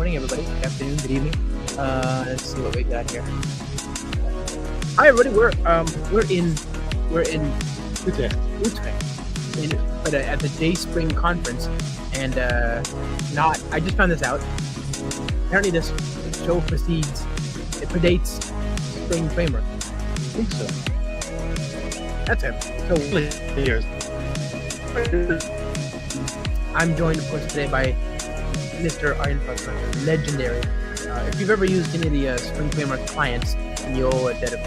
morning, everybody. Good afternoon, good evening. Let's see what we got here. Hi, everybody. We're in Utrecht. but at the Day Spring Conference, and I just found this out. Apparently, this show predates Spring Framework. I think so. That's him. So Years. I'm joined, of course, today by Mr. Arjen Poutsma, legendary. If you've ever used any of the Spring Framework clients, then you owe a debt of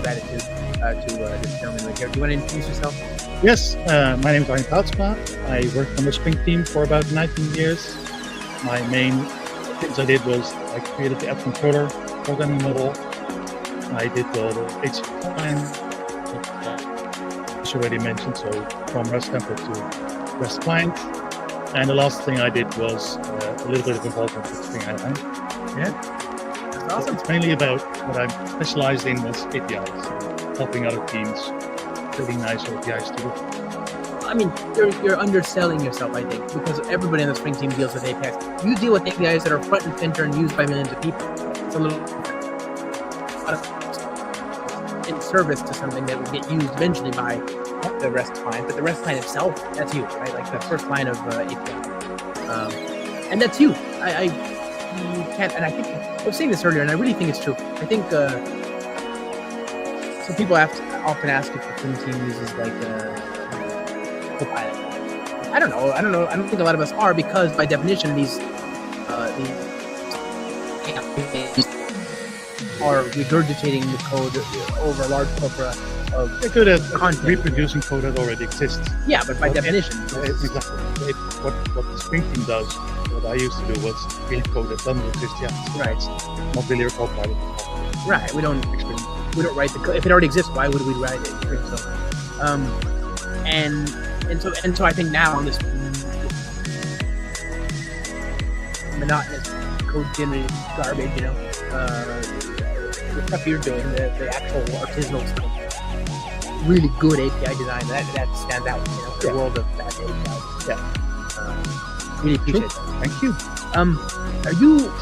gratitude to this gentleman right here. Do you want to introduce yourself? Yes, my name is Arjen Poutsma. I worked on the Spring team for about 19 years. My main things I did was I created the app controller programming model. I did the HTML client, as already mentioned, so from REST template to REST client. And the last thing I did was a little bit of involvement with Spring Island. Yeah, that's awesome. It's mainly about what I'm specialized in was APIs, helping other teams creating nice APIs too. I mean, you're underselling yourself, I think, because everybody on the Spring team deals with APIs. You deal with APIs that are front and center and used by millions of people. It's a little in service to something that would get used eventually by the REST client, but the REST client itself, that's you, right? Like the first line of API. And that's you. You can't, and I think, I was saying this earlier, and I really think it's true. I think, so people often ask if the Spring team uses like Copilot. I don't know. I don't think a lot of us are, because by definition, these are regurgitating the code over a large corpora of They're good at content. reproducing code that already exists. Yeah, but by definition, Exactly. What the Spring team does, what I used to do was create code that doesn't exist yet. right, Not really a copilot. right. We don't write the code. If it already exists, why would we write it? So, and so I think now on this monotonous code generated garbage, the stuff you're doing, the actual artisanal stuff, really good API design, that stands out, the world of that API. Yeah. Really appreciate that. Thank you. Are you, I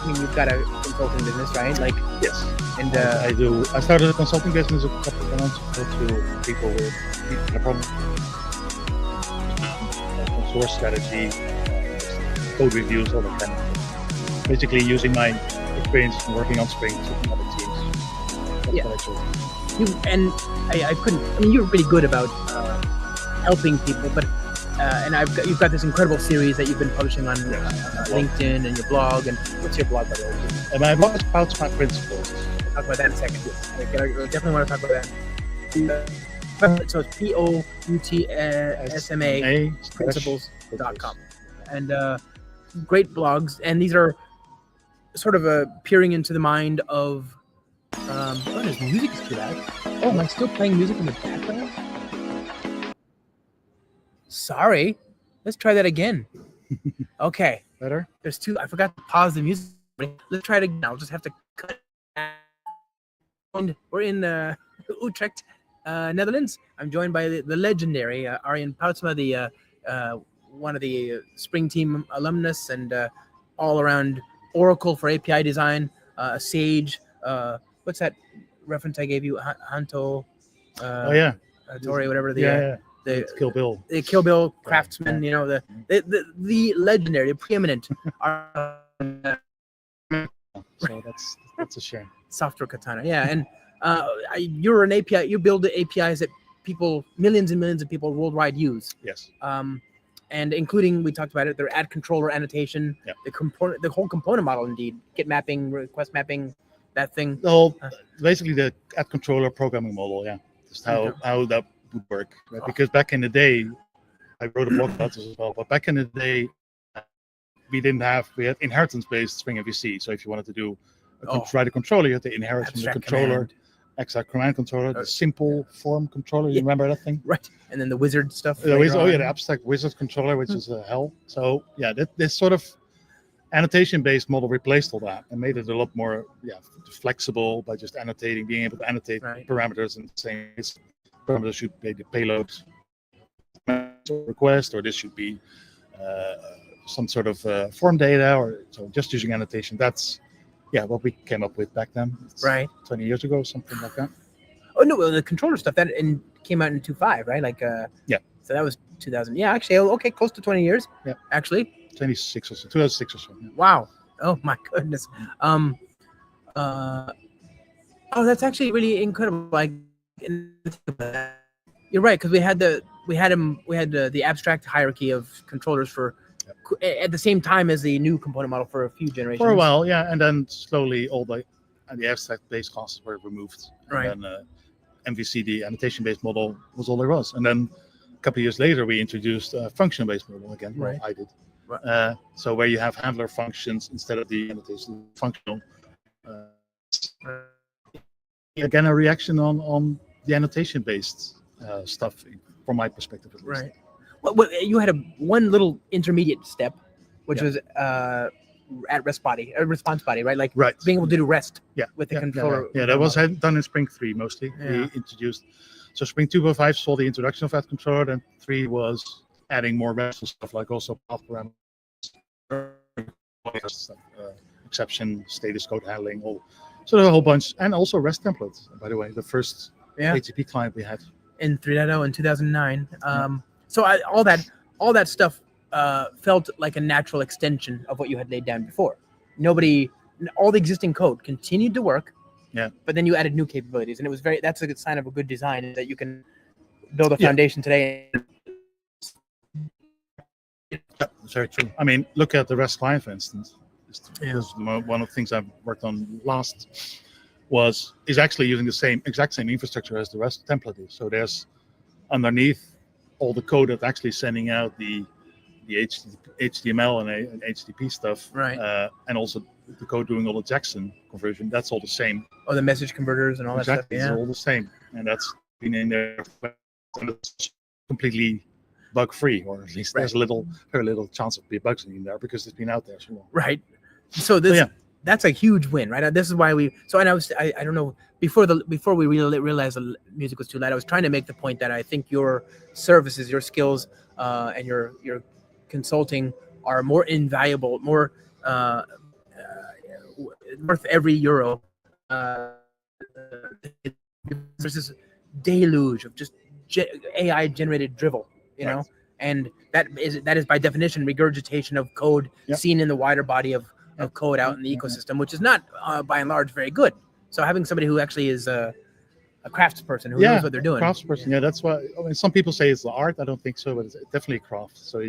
mean, you've got a consulting business, right? Like, Yes. and I do. I started a consulting business a couple of months ago to people with a problem, open source strategy, code reviews, all that kind of thing. Basically, using my experience from working on Spring to other teams. That's Yeah. what I do. I couldn't, I mean, you're really good about helping people, but and you've got this incredible series that you've been publishing on LinkedIn and your blog. And what's your blog, by the way? And my blog is Poutsma Principles. We'll talk about that in a second. I definitely want to talk about that. So it's POUTSMA principles.com. And great blogs. And these are sort of peering into the mind of, there's music is too loud. Oh, am I still playing music in the background? Sorry. Let's try that again. Okay. Better? There's two. I forgot to pause the music. Let's try it again. I'll just have to cut. And we're in Utrecht, Netherlands. I'm joined by the legendary Arjen Poutsma, the one of the Spring team alumnus and all around Oracle for API design, Sage. What's that reference I gave you? Hanto. Tori, whatever the It's Kill Bill. the Kill Bill craftsman. The legendary, the preeminent. So that's a shame. Software katana, yeah. And you're an API. You build the APIs that millions and millions of people worldwide use. Yes. And including, we talked about it, their ad controller annotation, the whole component model, indeed, git mapping, request mapping, that thing. Well, basically the ad controller programming model, just how that would work. Right? Because back in the day, I wrote a blog about this as well. But back in the day, we had inheritance-based Spring MVC. So if you wanted to do write a controller, you had to inherit from the controller, extract command controller, the simple form controller. You remember that thing? Right. And then the wizard stuff. The abstract wizard controller, which is hell. So this sort of annotation-based model replaced all that and made it a lot more flexible by just annotating, being able to annotate parameters and saying this parameter should be the payload request, or this should be some sort of form data, or so just using annotation. That's what we came up with back then. It's Right. 20 years ago, something like that. Oh no, well, the controller stuff that came out in 2005, right? Like Yeah. So that was 2000. Yeah, actually, okay, close to 20 years. Yeah. Actually. 26 or so, 2006 or so. Yeah. Wow. Oh my goodness. Oh, that's actually really incredible. Like, you're right, because we had the abstract hierarchy of controllers for at the same time as the new component model for a few generations. For a while, yeah, and then slowly all the abstract-based classes were removed. Right. And then MVC, the annotation-based model, was all there was. And then a couple of years later, we introduced a function-based model again. Right. Well, I did. Right. So where you have handler functions instead of the annotation functional. Again, a reaction on the annotation-based stuff, from my perspective at least. Right. Well, you had one little intermediate step, which was at response body, right? Like being able to do rest with the controller. Yeah, that was done in Spring 3 mostly. Yeah. We introduced, so Spring 2.5 saw the introduction of that controller, and 3 was adding more restful stuff like also path parameters, exception, status code handling, so there's a whole bunch, and also REST templates, by the way, the first HTTP client we had. In 3.0 in 2009. So all that stuff felt like a natural extension of what you had laid down before. All the existing code continued to work. Yeah. But then you added new capabilities, and that's a good sign of a good design, is that you can build a foundation today. Yeah, that's very true. I mean, look at the REST client, for instance. One of the things I've worked on last is actually using the exact same infrastructure as the REST template is. So there's underneath all the code that's actually sending out the HTML and HTTP stuff, right? And also the code doing all the Jackson conversion. That's all the same. Oh, the message converters and all that stuff. Yeah, it's all the same, and that's been in there. It's completely bug-free, or at least there's very little chance of bugs in there because it's been out there so long. Right. So that's a huge win, right? This is why I don't know, before we realized the music was too loud, I was trying to make the point that I think your services, your skills, and your consulting are more invaluable, more worth every euro. There's this deluge of just AI generated drivel, you know, and that is by definition regurgitation of code seen in the wider body of code out in the ecosystem, which is not by and large very good. So having somebody who actually is a craftsperson who knows what they're doing. Craftsperson, yeah, that's why. I mean, some people say it's the art. I don't think so, but it's definitely a craft. So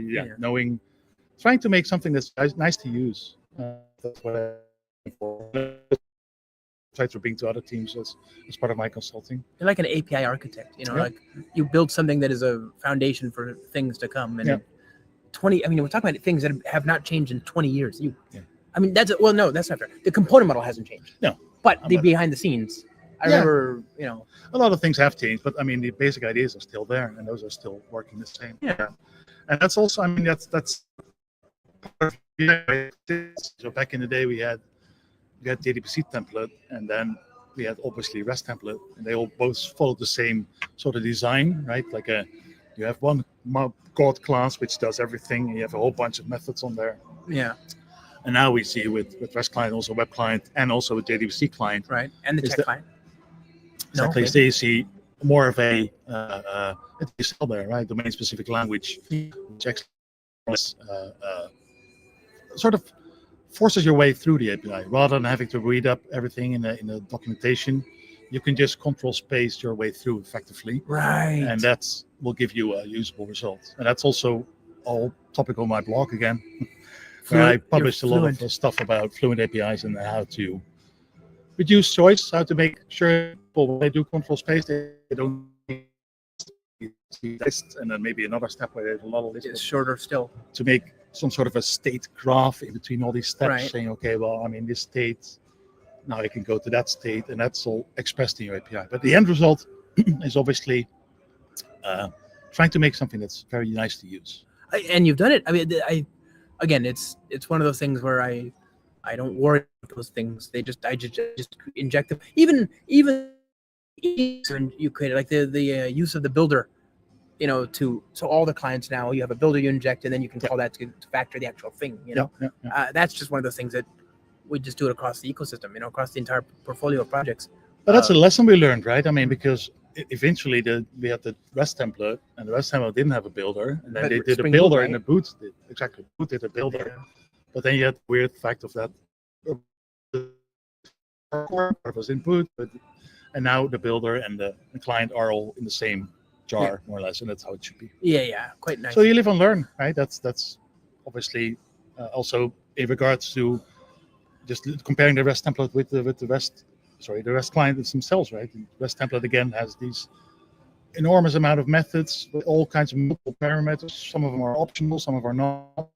trying to make something that's nice to use. That's what I try to bring to other teams as part of my consulting. You're like an API architect, you know, like you build something that is a foundation for things to come. And 20, I mean, we're talking about things that have not changed in 20 years. I mean, that's not fair. The component model hasn't changed. No. But the behind the scenes, I remember, you know. A lot of things have changed, but I mean, the basic ideas are still there, and those are still working the same. Yeah. And that's also, I mean, that's so back in the day we had the ADPC template, and then we had obviously REST template, and they all both followed the same sort of design, right? Like you have one God class which does everything, and you have a whole bunch of methods on there. Yeah. And now we see with REST client, also web client, and also with JDBC client, right? And the check client. Exactly. So you see more of a there, right? Domain-specific language, which actually sort of forces your way through the API rather than having to read up everything in the documentation. You can just control space your way through effectively, right? And that will give you a usable result. And that's also all topic on my blog again. I published a lot of stuff about fluent APIs and how to reduce choice, how to make sure people, when they do control space, they don't list, and then maybe another step where there's a lot of lists. It's shorter still. To make some sort of a state graph in between all these steps, right. Saying, okay, well, I'm in this state, now I can go to that state, and that's all expressed in your API. But the end result is obviously trying to make something that's very nice to use. And you've done it. I mean, again, it's one of those things where I don't worry about those things. I just inject them. Even you could like the use of the builder so all the clients now, you have a builder you inject, and then you can call that to factor the actual thing. That's just one of those things that we just do it across the ecosystem, across the entire portfolio of projects. But that's a lesson we learned, right? I mean, because eventually we had the REST template, and the REST template didn't have a builder, and then they did a builder, right? And the Boot did a builder. Yeah. But then you had the weird fact of that it was in Boot, and now the builder and the client are all in the same jar, more or less, and that's how it should be. Yeah, quite nice. So you live and learn, right? That's obviously also in regards to just comparing the REST template with the REST clients themselves, right? The REST template again has these enormous amount of methods with all kinds of multiple parameters. Some of them are optional, some of them are not.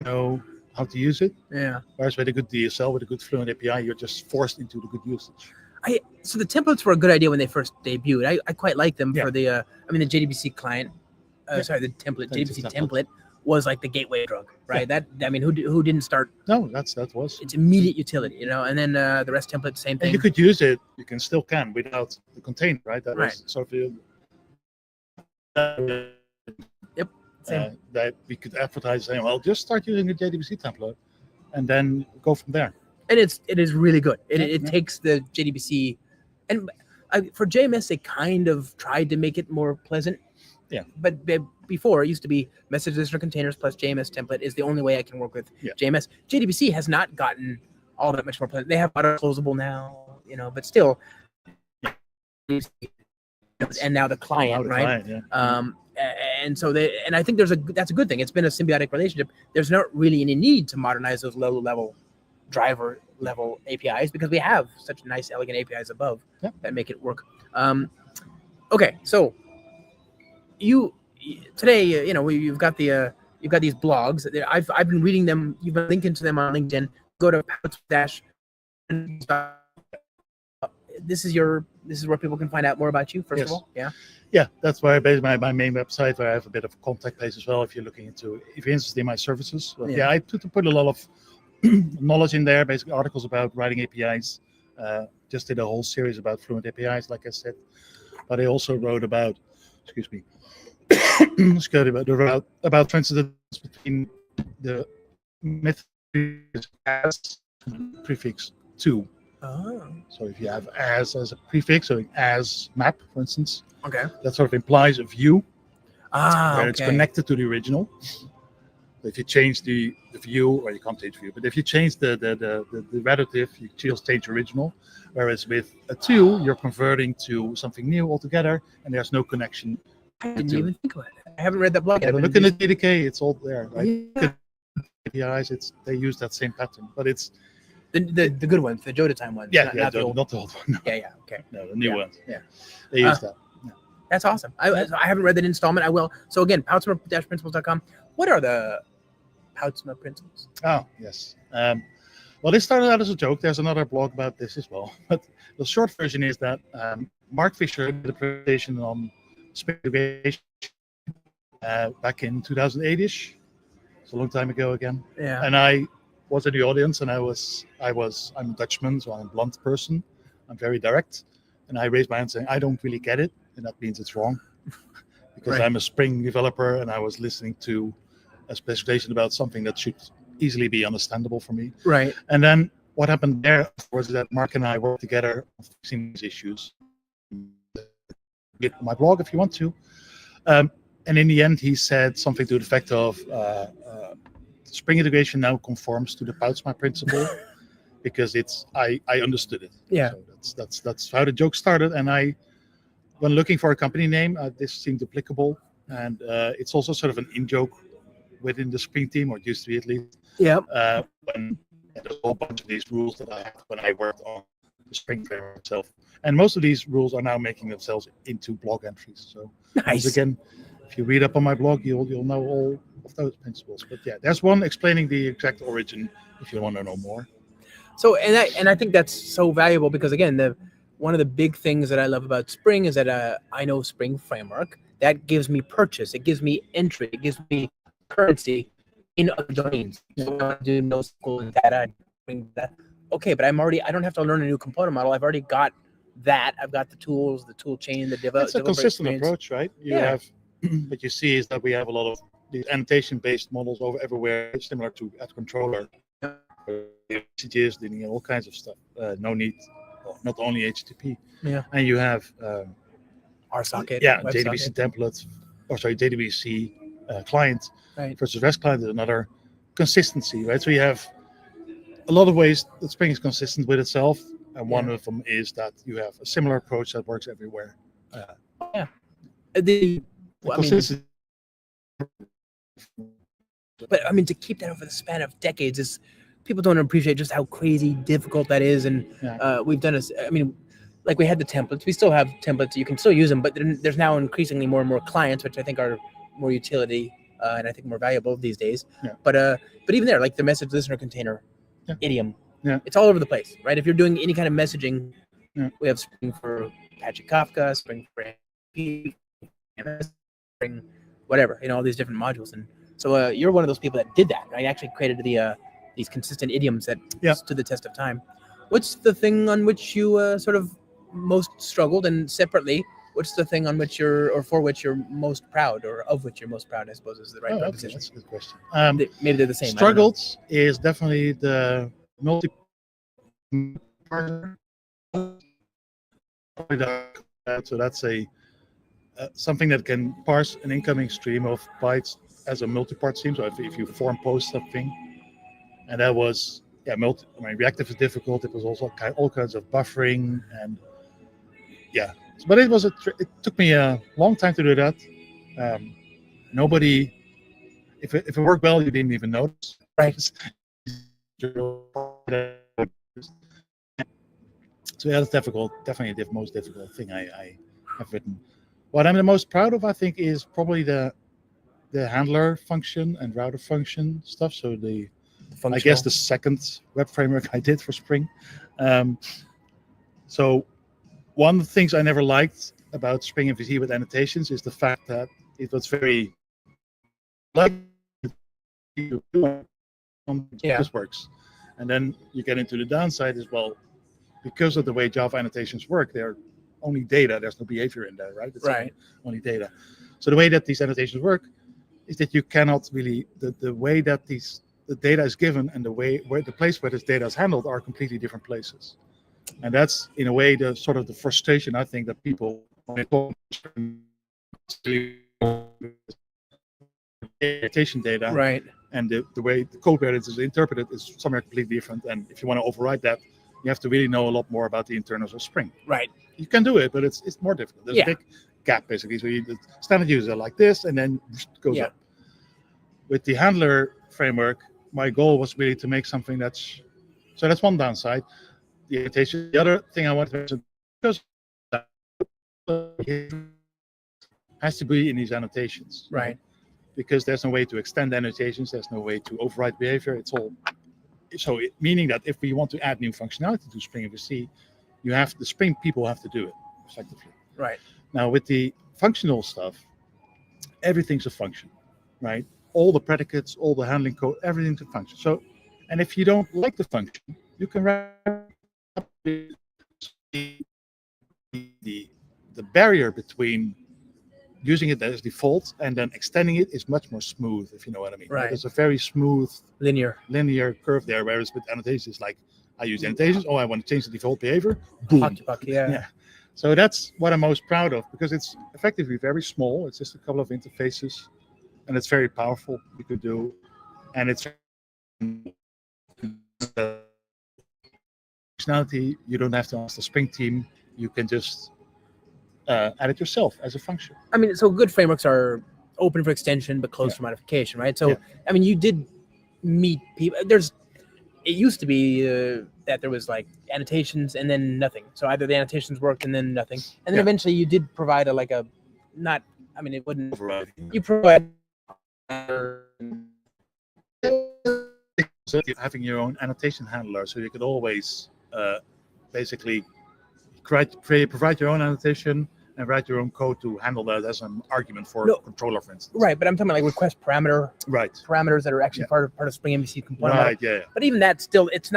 Know how to use it. Yeah. Whereas with a good DSL, with a good Fluent API, you're just forced into the good usage. So the templates were a good idea when they first debuted. I quite like them for the the JDBC client. The template, JDBC template was like the gateway drug, right? That who didn't start? No, that was. It's immediate utility, and then the REST template, same thing. And you could use it. You still can without the container, right? That was sort of that we could advertise saying, well, just start using the JDBC template, and then go from there. And it is really good. It takes the JDBC, and for JMS they kind of tried to make it more pleasant. Yeah. But before it used to be message listener containers plus JMS template is the only way I can work with JMS. JDBC has not gotten all that much more pleasant. They have auto closable now, but still. And now the client, right? And so I think that's a good thing. It's been a symbiotic relationship. There's not really any need to modernize those low level driver level APIs because we have such nice elegant APIs above that make it work. Okay, so you today, you've got these blogs. I've been reading them. You've been linking to them on LinkedIn. Go to Pouts- This is where people can find out more about you. First of all, yeah, that's where I base my main website, where I have a bit of a contact page as well. If you're interested in my services, I put a lot of knowledge in there, basically articles about writing APIs. Just did a whole series about Fluent APIs, like I said. But I also wrote about, about for instance between the method as prefix to. Oh. So if you have as a prefix, so as map, for instance, that sort of implies a view where it's connected to the original. If you change the view, or you can't change view, but if you change the relative, you just change original. Whereas with a to, you're converting to something new altogether, and there's no connection. I didn't even think about it. I haven't read that blog yet. Look in the DDK, it's all there, right? APIs, they use that same pattern, but it's the good ones, the Joda time ones. Not the old one. No. Okay. No, the new ones. Yeah. They use that. Yeah. That's awesome. I haven't read that installment. I will. So again, Poutsma-principles.com. What are the Poutsma principles? Oh, yes. Well, this started out as a joke. There's another blog about this as well. But the short version is that Mark Fisher did a presentation on Spring Integration back in 2008-ish. It's a long time ago again. Yeah. And I was in the audience, and I'm a Dutchman, so I'm a blunt person. I'm very direct. And I raised my hand saying, I don't really get it. And that means it's wrong. Because I'm a Spring developer, and I was listening to a presentation about something that should easily be understandable for me. Right. And then what happened there was that Mark and I worked together on fixing these issues. Get my blog if you want to. And in the end, he said something to the effect of Spring Integration now conforms to the Poutsma principle because I understood it. Yeah. So that's how the joke started. And when looking for a company name, this seemed applicable. And it's also sort of an in-joke within the Spring team, or it used to be at least. Yeah. When there's a whole bunch of these rules that I had when I worked on the Spring framework itself. And most of these rules are now making themselves into blog entries. So nice. Again, if you read up on my blog, you'll know all of those principles. But yeah, there's one explaining the exact origin if you want to know more. So and I think that's so valuable because again, one of the big things that I love about Spring is that I know Spring framework. That gives me purchase. It gives me entry. It gives me currency in other domains. So I want to do NoSQL and data. Okay, but I don't have to learn a new component model. I've already got that. I've got the tools, the tool chain, the It's a consistent approach, right? You have what you see is that we have a lot of these annotation-based models over everywhere, similar to at controller. Messages, dealing all kinds of stuff. No need, not only HTTP. Yeah. And you have RSocket. JDBC templates, or sorry, JDBC client versus REST client is another consistency, right? So you have a lot of ways that Spring is consistent with itself, and one of them is that you have a similar approach that works everywhere. But I mean, to keep that over the span of decades is, people don't appreciate just how crazy difficult that is. And we've done I mean, like we had the templates, we still have templates, you can still use them, but there's now increasingly more and more clients, which I think are more utility and I think more valuable these days. But even there, like the message listener container idiom, it's all over the place, right? If you're doing any kind of messaging, we have Spring for Apache Kafka, Spring for MP, Spring, whatever, all these different modules. And so you're one of those people that did that, right? Actually created these consistent idioms that stood the test of time. What's the thing on which you sort of most struggled, and separately, what's the thing on which for which you're most proud, or of which you're most proud, I suppose is the right proposition. Okay, that's a good question. Maybe they're the same. Struggles is definitely the multi. So that's a something that can parse an incoming stream of bytes as a multi-part stream. So if you form post something, and that was reactive is difficult. It was also all kinds of buffering and but it took me a long time to do that. Nobody, if it worked well, you didn't even notice. Right. So that's definitely the most difficult thing I have written. What I'm the most proud of, I think, is probably the handler function and router function stuff. So I guess the second web framework I did for Spring. So one of the things I never liked about Spring MVC with annotations is the fact that it was very this works. And then you get into the downside as well, because of the way Java annotations work, they're only data. There's no behavior in there, right? It's only data. So the way that these annotations work is that you cannot really, the way that the data is given and the place where this data is handled are completely different places. And that's, in a way, the sort of the frustration, I think, that people annotation data, and the way the code where it is interpreted is somewhere completely different. And if you want to override that, you have to really know a lot more about the internals of Spring. Right. You can do it, but it's more difficult. There's a big gap, basically. So the standard user like this, and then it goes up. With the handler framework, my goal was really to make something that's one downside. The annotation. The other thing I want to mention, because it has to be in these annotations, right? Because there's no way to extend annotations. There's no way to override behavior. It's all meaning that if we want to add new functionality to Spring MVC, the Spring people have to do it effectively. Right. Now with the functional stuff, everything's a function, right? All the predicates, all the handling code, everything's a function. So, and if you don't like the function, you can write the barrier between using it as default and then extending it is much more smooth, if you know what I mean. Right. There's a very smooth linear curve there, whereas with annotations, like I use annotations, I want to change the default behavior, boom. Yeah. So that's what I'm most proud of, because it's effectively very small. It's just a couple of interfaces, and it's very powerful. You could do, and it's functionality. You don't have to ask the Spring team. You can just add it yourself as a function. I mean, so good frameworks are open for extension but closed for modification, right? So, I mean, you did meet people. It used to be that there was like annotations and then nothing. So either the annotations worked and then nothing, and then eventually you did provide it wouldn't. You provide. Having your own annotation handler, so you could always basically provide your own annotation, and write your own code to handle that as an argument for No. a controller, for instance. Right, but I'm talking about like request Right. parameters that are actually part of Spring MVC component. Right. Yeah. But even that still, it's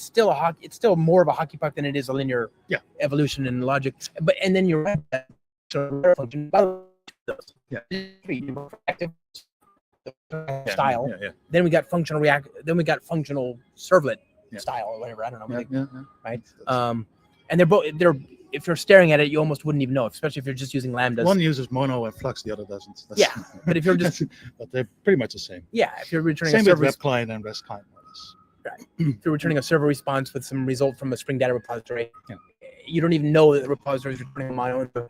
still more of a hockey puck than it is a linear evolution in logic. But and then you're right. Function. Yeah. Active style. Yeah. Then we got functional react. Then we got functional servlet style or whatever. I don't know. Right. And they're if you're staring at it, you almost wouldn't even know, especially if you're just using lambdas. One uses mono and flux, the other doesn't. But if you're just but they're pretty much the same. Yeah, if you're returning same a server with web client and REST client. Right. If you're returning a server response with some result from a Spring Data repository, Yeah. you don't even know that the repository is returning mono from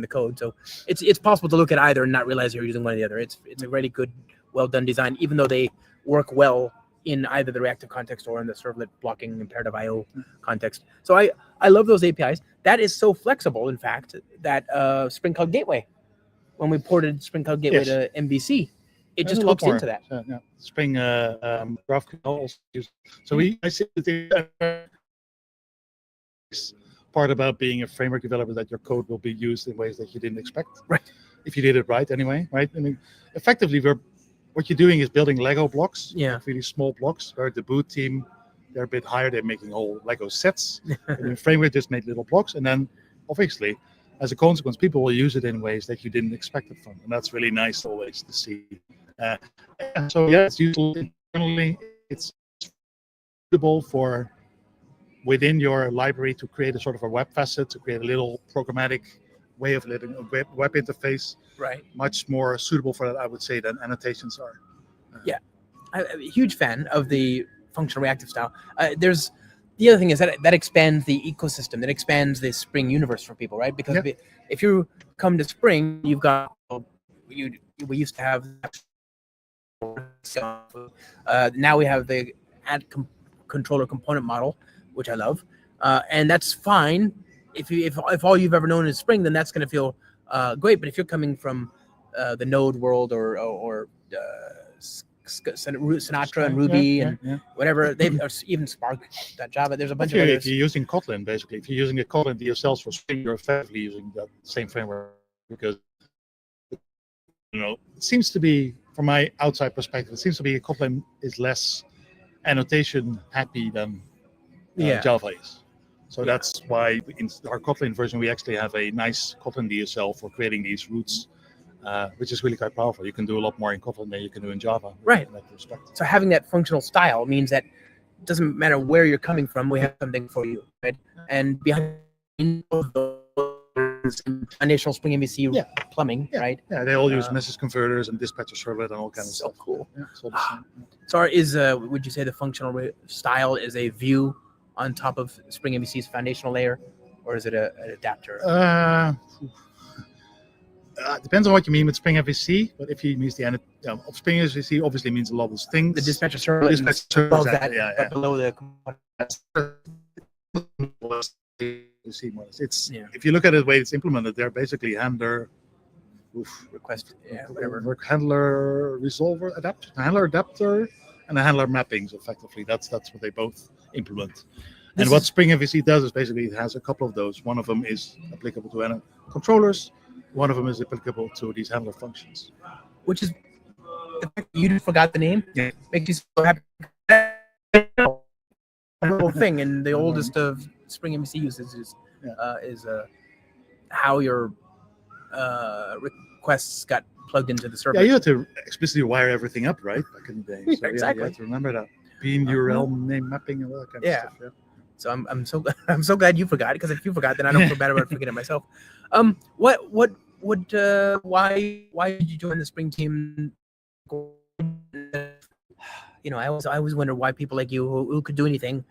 the code. So it's possible to look at either and not realize you're using one or the other. It's a really good, well done design, even though they work well in either the reactive context or in the servlet blocking imperative IO context. So I love those APIs. That is so flexible, in fact, that Spring Cloud Gateway, when we ported Spring Cloud Gateway to MVC, it just hooks into that. Spring GraphQL also used. So I see the part about being a framework developer that your code will be used in ways that you didn't expect. Right. If you did it right anyway, right? I mean, effectively, what you're doing is building Lego blocks, like really small blocks. Where the boot team, they're a bit higher. They're making whole Lego sets. And the framework just made little blocks. And then, obviously, as a consequence, people will use it in ways that you didn't expect it from. And that's really nice always to see. It's useful internally. It's suitable for within your library to create a sort of a web facet, to create a little programmatic way of living a web interface. Right. Much more suitable for that, I would say, than annotations are. I'm a huge fan of the functional reactive style. There's the other thing is that expands the ecosystem, that expands the Spring universe for people, right? Because if you come to Spring, you've got we used to have now we have the controller component model, which I love, and that's fine. If all you've ever known is Spring, then that's going to feel great. But if you're coming from the Node world or Sinatra and Ruby and whatever, or even Spark.java, there's a bunch of others. If you're using Kotlin, basically, if you're using a Kotlin DSLs for Spring, you're effectively using that same framework because it seems to be, from my outside perspective, it seems to be Kotlin is less annotation happy than Java is. So that's why in our Kotlin version, we actually have a nice Kotlin DSL for creating these routes, which is really quite powerful. You can do a lot more in Kotlin than you can do in Java. Right. In that respect. So having that functional style means that it doesn't matter where you're coming from, we have something for you, right? And behind those initial Spring MVC plumbing, right? Yeah, they all use message converters and dispatcher servlet and all kinds of stuff. Cool. Yeah, it's all the same. So would you say the functional style is a view on top of Spring MVC's foundational layer, or is it an adapter? Depends on what you mean with Spring MVC, but if you mean the end of Spring MVC, obviously means a lot of things. The dispatcher servlet above that, but below the. If you look at it the way it's implemented, they're basically handler request, whatever. Handler resolver adapter and a handler mappings. Effectively, that's what they both implement. And what Spring MVC does is basically it has a couple of those. One of them is applicable to controllers. One of them is applicable to these handler functions. Which is the fact that you forgot the name. Yeah, makes you so happy. A little thing, and the oldest of Spring MVC uses is how your requests got plugged into the server. Yeah, you had to explicitly wire everything up, right? Back in the day. So, exactly. You had to remember that. Beam URL name mapping and all that kind of stuff. Yeah. So I'm so glad you forgot it, because if you forgot, then I don't feel bad about forgetting it myself. Why did you join the Spring team? I always wonder why people like you who could do anything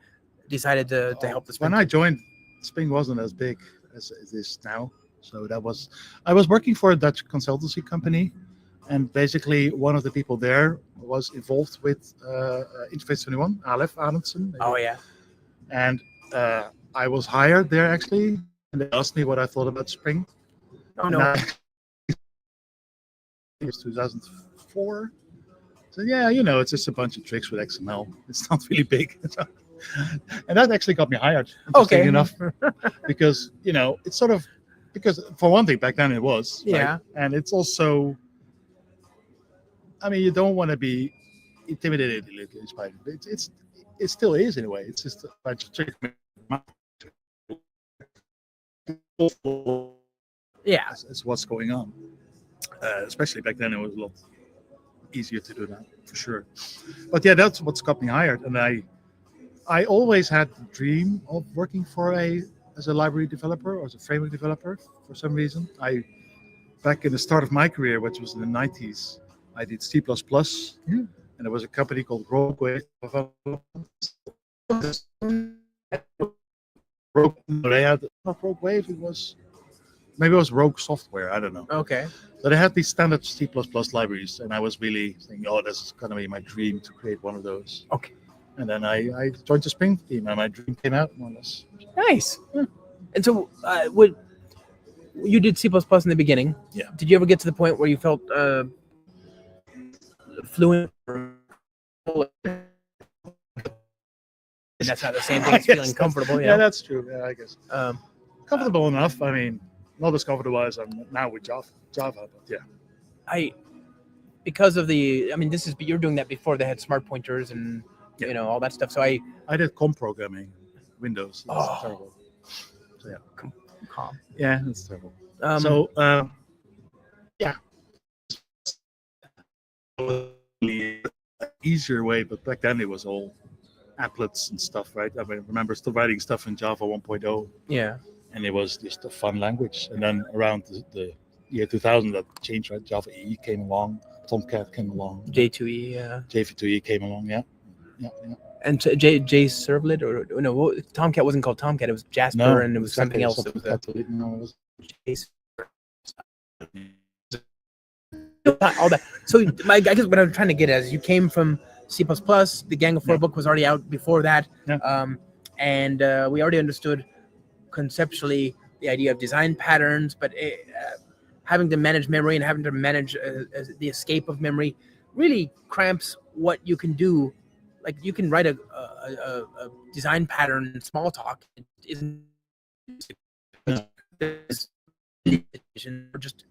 decided to help the Spring. When I joined, Spring wasn't as big as it is now. So I was working for a Dutch consultancy company, and basically one of the people there was involved with Interface 21, Alef Arendsen. Oh yeah. And I was hired there actually, and they asked me what I thought about Spring. Oh no. It was 2004. So yeah, it's just a bunch of tricks with XML. It's not really big. And that actually got me hired. Okay. Interesting enough, because it's sort of because for one thing back then it was Yeah. right? And it's also, I mean, you don't want to be intimidated a little by it. It still is in a way. It's just Yeah. as what's going on. Especially back then, it was a lot easier to do that for sure. But yeah, that's what's got me hired, and I always had the dream of working as a library developer or as a framework developer. For some reason, back in the start of my career, which was in the 90s, I did C++, and there was a company called Rogue Wave. They had not Rogue Wave. Maybe it was Rogue Software. I don't know. Okay. So they had these standard C++ libraries, and I was really thinking, oh, this is going to be my dream to create one of those. Okay. And then I joined the Spring team, and my dream came out more or less. Nice. And so, you did C++ in the beginning. Yeah. Did you ever get to the point where you felt fluent? That's not the same thing as feeling comfortable. Yeah, that's true. Yeah, I guess. Comfortable Uh, enough. I mean, not as comfortable as I'm now with Java, but yeah. Because of you're doing that before they had smart pointers and all that stuff. So I did COM programming, Windows. That's terrible. So yeah. COM. Yeah, that's terrible. Yeah. Easier way, but back then it was all applets and stuff, right? I mean, I remember still writing stuff in Java 1.0. Yeah. And it was just a fun language. And then around the year 2000, that changed, right? Java EE came along, Tomcat came along, J2E, yeah. JV2E came along, yeah. And J Servlet, or no, Tomcat wasn't called Tomcat. It was Jasper, and it was something else. It was all that. So I guess what I'm trying to get at is you came from C++. The Gang of Four book was already out before that, and we already understood conceptually the idea of design patterns, but having to manage memory and having to manage the escape of memory really cramps what you can do. Like you can write a design pattern in Smalltalk. It isn't just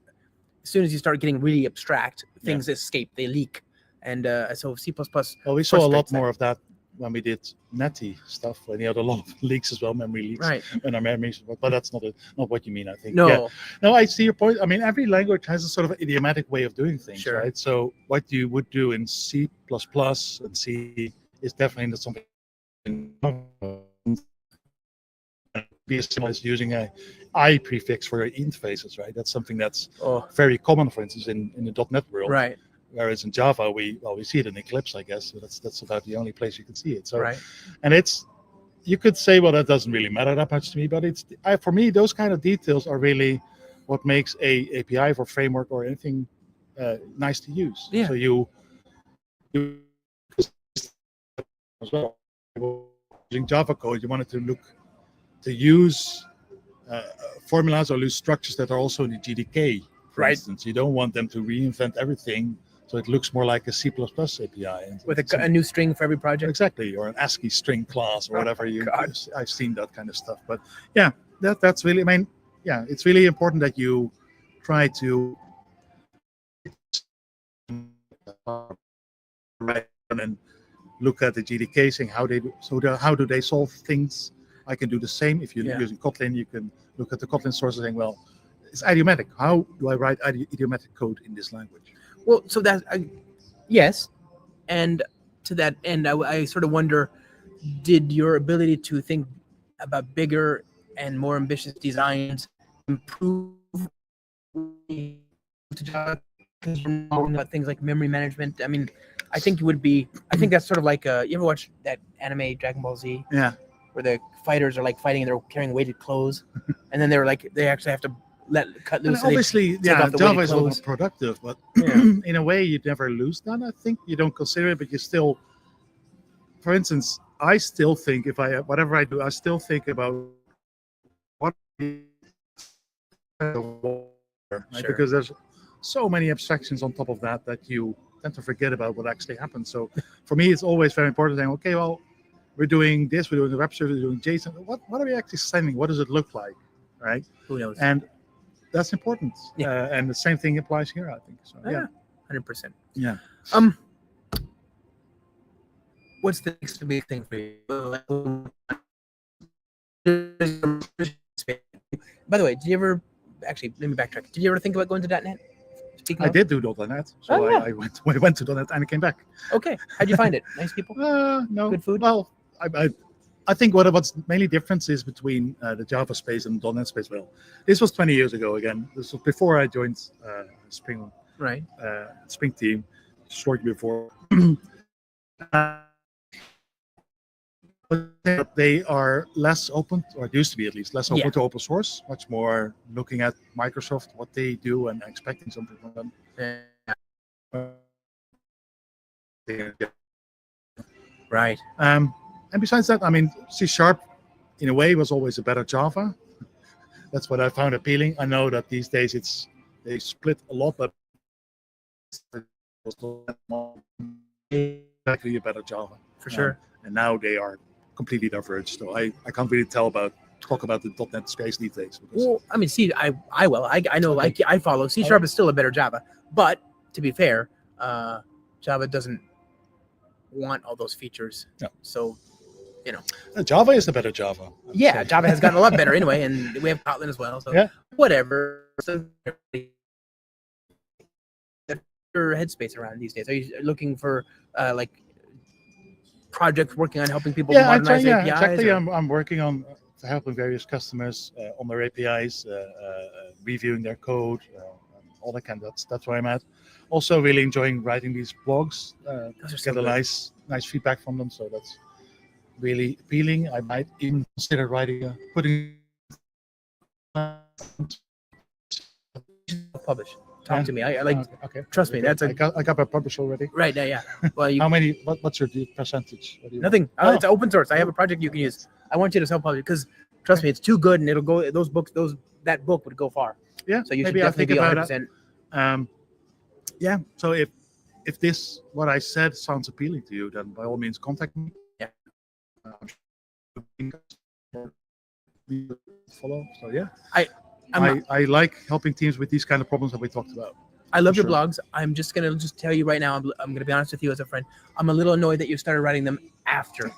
as soon as you start getting really abstract, things escape, they leak, and so C++. Well, we saw a lot more of that when we did Netty stuff, when you had a lot of leaks as well, memory leaks, right? And our memories, but that's not what you mean, I think. No, I see your point. I mean, every language has a sort of idiomatic way of doing things, sure. Right? So what you would do in C++ and C is definitely not something be as simple as using a I prefix for your interfaces, right? That's something that's very common, for instance, in the .NET world, right? Whereas in Java, we see it in Eclipse, I guess. So that's about the only place you can see it. So, right. And you could say, well, that doesn't really matter that much to me, but for me, those kind of details are really what makes a API for framework or anything nice to use. Yeah. So you as well, using Java code, you wanted to use formulas or use structures that are also in the GDK, for instance. You don't want them to reinvent everything. So it looks more like a C++ API. With a new string for every project? Exactly, or an ASCII string class or whatever. I've seen that kind of stuff. But yeah, that's really, it's really important that you try to write and look at the GDK, saying how do they solve things. I can do the same. If you're using Kotlin, you can look at the Kotlin source and saying, well, it's idiomatic. How do I write idiomatic code in this language? Well, so that yes, and to that end, I sort of wonder, did your ability to think about bigger and more ambitious designs improve to Java? Because you're talking about things like memory management. I mean, I think that's sort of like you ever watch that anime Dragon Ball Z? Yeah. Where the fighters are like fighting and they're carrying weighted clothes, and then they actually have to cut loose. And obviously, Java is a lot more productive, but in a way, you'd never lose that. I think you don't consider it, but you still, for instance, I still think whatever I do, I still think about what because there's so many abstractions on top of that you tend to forget about what actually happened. So for me, it's always very important saying, okay, well, we're doing this, we're doing the web service, we're doing JSON. What are we actually sending? What does it look like, right? Who knows? And that's important. Yeah. And the same thing applies here, I think. So yeah, 100%. yeah. What's the next big thing for you? By the way, did you ever actually? Let me backtrack. Did you ever think about going to .NET? Speaking I of? did do .NET, so Oh, yeah. I went to .NET and I came back. Okay, how'd you find it? Nice people. No, Good food? Well, I think what's mainly difference is between the Java space and the .NET space. Well, this was 20 years ago again. This was before I joined Spring Right. Spring team, shortly before. But they are less open, or it used to be at least, less open Yeah. to open source, much more looking at Microsoft, what they do, and expecting something from them. Yeah. Right. And besides that, I mean, C# in a way was always a better Java. That's what I found appealing. I know that these days they split a lot, but exactly a better Java For sure. And now they are completely diverged. So I can't really talk about the .NET space these days. Well, I mean, see, I know, like I follow C# is still a better Java, but to be fair, Java doesn't want all those features. No. So, you know, Java is the better Java. yeah, Java has gotten a lot better anyway, and we have Kotlin as well. So Yeah. whatever. So, your headspace around these days? Are you looking for like projects working on helping people modernize APIs? Exactly. Or? I'm working on helping various customers on their APIs, reviewing their code, all that kind of. That's where I'm at. Also, really enjoying writing these blogs. Get a nice feedback from them, so that's really appealing. I might even consider putting. Publish. Talk to me. I like. Okay. Trust me. That's I got my publish already. Right. Yeah. Well, How many? What's your percentage? What do you nothing. want? It's open source. I have a project you can use. I want you to self-publish because trust me, it's too good and it'll go. That book would go far. Yeah. So you should maybe I'll definitely think be about 100%. Yeah. So if this what I said sounds appealing to you, then by all means contact me. Yeah. Follow. So yeah. I like helping teams with these kind of problems that we talked about. I love your Sure. blogs. I'm just gonna tell you right now. I'm gonna be honest with you as a friend. I'm a little annoyed that you started writing them after.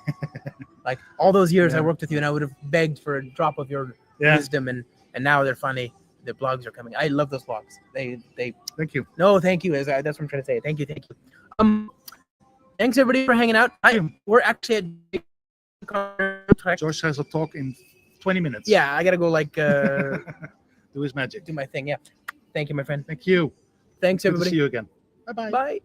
Like all those years I worked with you, and I would have begged for a drop of your wisdom, and now the blogs are coming. I love those blogs. They. Thank you. No, thank you. That's what I'm trying to say. Thank you. Thanks everybody for hanging out. We're actually at George has a talk in 20 minutes. Yeah, I gotta go Do his magic. do my thing. Yeah. Thank you, my friend. Thank you. Thanks Good to everybody. see you again. Bye-bye. Bye.